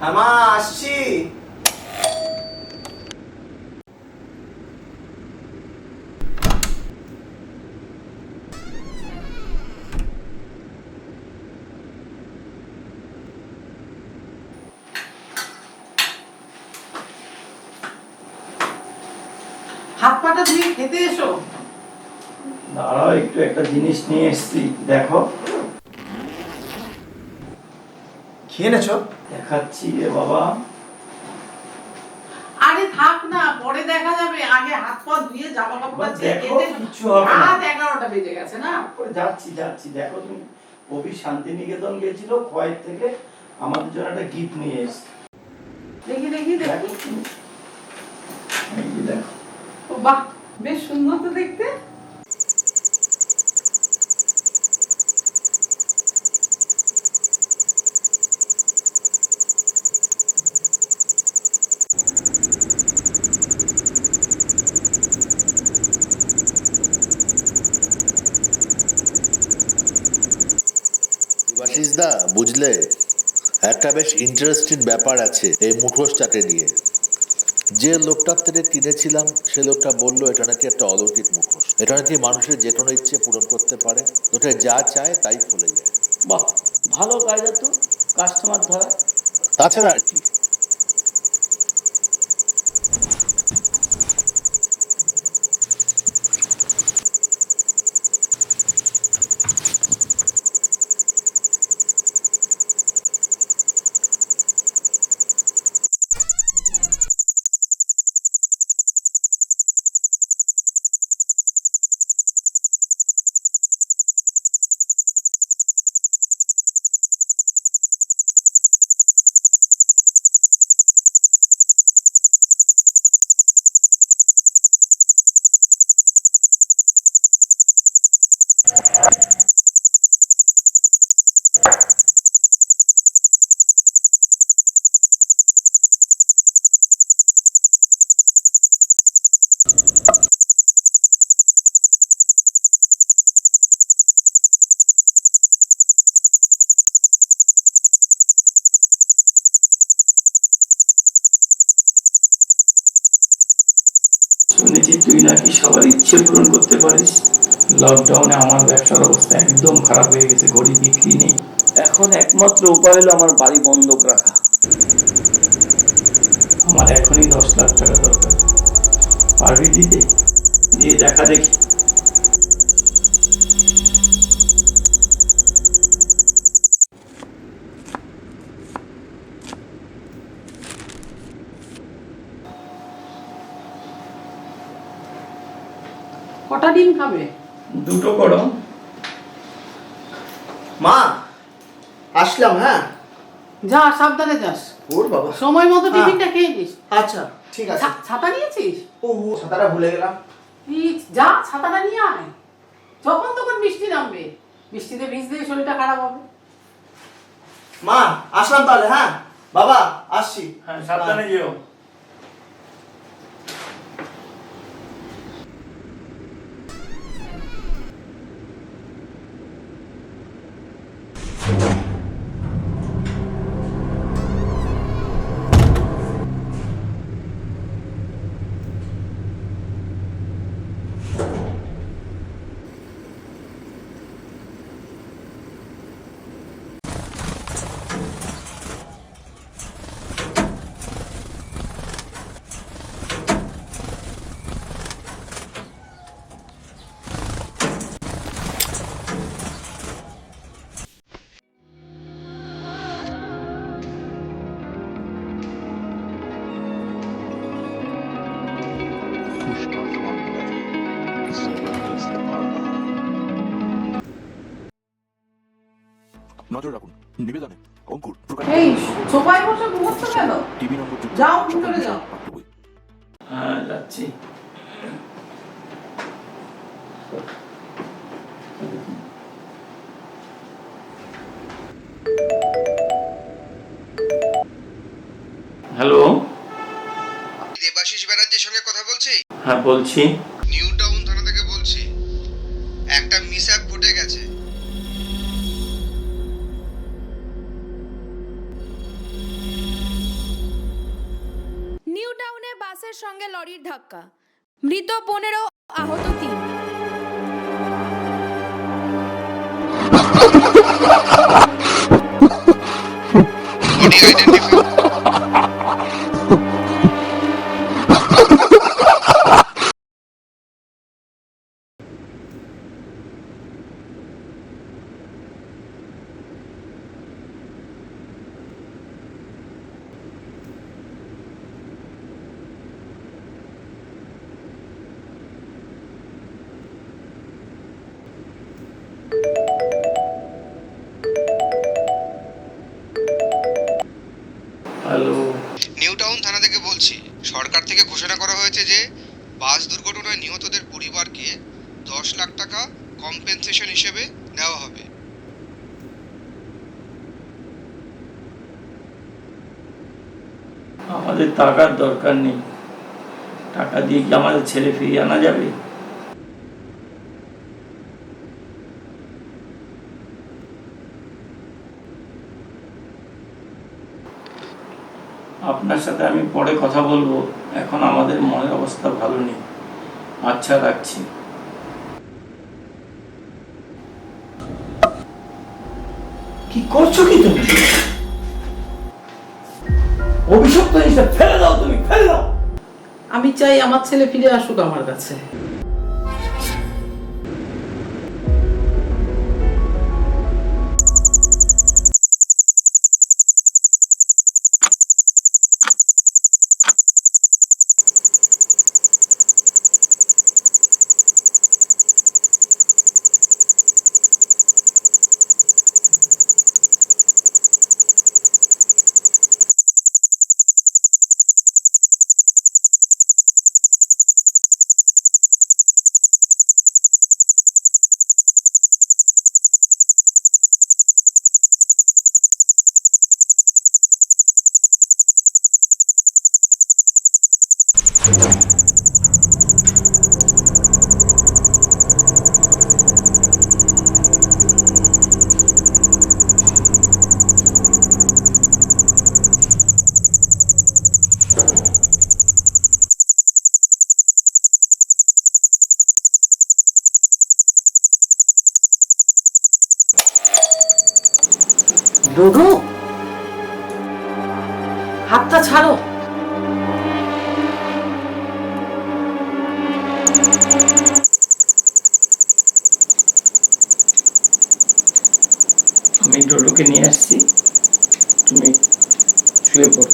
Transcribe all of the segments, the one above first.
হ্যাঁ মা, আসছি। হাত পাটা ধুয়ে খেতে এসো। দাঁড়াও, একটু একটা জিনিস নিয়ে এসেছি, দেখো। খেয়ে নেছো? দেখাচ্ছি রে বাবা। আরে থাক না, পরে দেখা যাবে। আগে হাত পা ধুয়ে জামা কাপড় দেখো, কিছু হবে না। রাত 11টা বেজে গেছে না। যাচ্ছি দেখো, তুমি কবি শান্তিনিকেতন গেছিল, খোয়াই থেকে আমাদের জন্য একটা গিফট নিয়ে এসেছি। দেখি দেখো তুমি। এই যে দেখো। ও বাহ, বেশ সুন্দর তো দেখতে। দেবাশিসদা, বুঝলে একটা বেশ ইন্টারেস্টিং ব্যাপার আছে এই মুখোশটাকে নিয়ে। যে লোকটার থেকে কিনেছিলাম সে লোকটা বললো এটা নাকি একটা অলৌকিক মুখোশ, এটা নাকি মানুষের যে কোনো ইচ্ছে পূরণ করতে পারে, লোকে যা চায় তাই ফলে যায়। বাহ, ভালো কায়দা তো, কাস্টমার ধরা। তাছাড়া আর কি। শুনেছি তুই নাকি সবার ইচ্ছে পূরণ করতে পারিস। লকডাউনে আমার ব্যবসার অবস্থা একদম খারাপ হয়ে গেছে, ঘড়ি বিক্রি নেই। এখন একমাত্র উপায় হলো আমার বাড়ি বন্ধক রাখা। আমার এখনই 10 লাখ টাকা দরকার, পারবি দিতে? দিয়ে দেখা দেখি। কটা ডিম খাবে? দুটো করো। মা, আসলাম। হ্যাঁ, যা, সাবধানে যাস। ওর বাবা, সময় মতো টিফিনটা খেয়ে নিস। আচ্ছা ঠিক আছে। ছাতা নিয়েছিস? ও, ছাতাটা ভুলে গেলাম। যা, ছাতাটা নিয়ে আয়। যখন তখন বৃষ্টি নামবে, বৃষ্টিতে ভিজলে শরীরটা খারাপ হবে। মা, আসলাম তাহলে। হ্যাঁ বাবা, আসছি। হ্যাঁ, সাবধানে যেও। নজর রাখুন নিবেদনে অঙ্কুর এই সোফায় বসে ঘুমোচ্ছ কেন? টিভি নম্বর যাও, ভিতরে যাও। হ্যাঁ, যাচ্ছি। হ্যালো, দেবাশিস ব্যানার্জির সঙ্গে কথা বলছি? হ্যাঁ বলছি। নিউ টাউন থানা থেকে বলছি। একটা মিসহ্যাপ ঘটে গেছে। সঙ্গে লরির ধাক্কা, মৃত 15, আহত 3। Body identify. Hello, new town থানা থেকে বলছি। সরকার থেকে ঘোষণা করা হয়েছে যে বাস দুর্ঘটনায় নিহতদের পরিবারকে 10 লাখ টাকা কম্পেনসেশন হিসেবে দেওয়া হবে। আমাদের টাকার দরকার নেই। টাকা দিয়ে কি আমাদের ছেলে ফিরিয়ে আনা যাবে? আপনার সাথে আমি পরে কথা বলবো, এখন আমাদের মনের অবস্থা ভালো নেই। আচ্ছা, রাখছি। কি করছো কি তুমি? অভিশপ্ত জিনিসটা ফেলে দাও, তুমি ফেলে দাও। আমি চাই আমার ছেলে ফিরে আসুক আমার কাছে। ডোডো, হাতটা ছাড়ো। আমি ডোডোকে নিয়ে আসছি, তুমি শুয়ে পড়ো।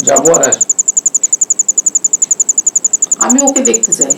যাবো আর আসবো। আমি ওকে দেখতে চাই।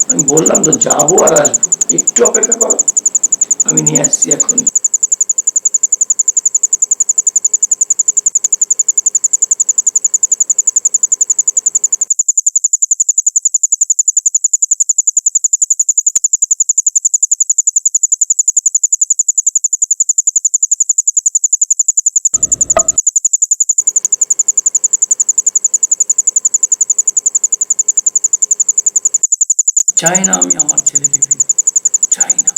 আমি বললাম তো যাবো আর আসবো, একটু অপেক্ষা করো। আমি নিয়ে আসছি এখনই। চাই না আমি আমার ছেলেকে ফিরে, চাই না।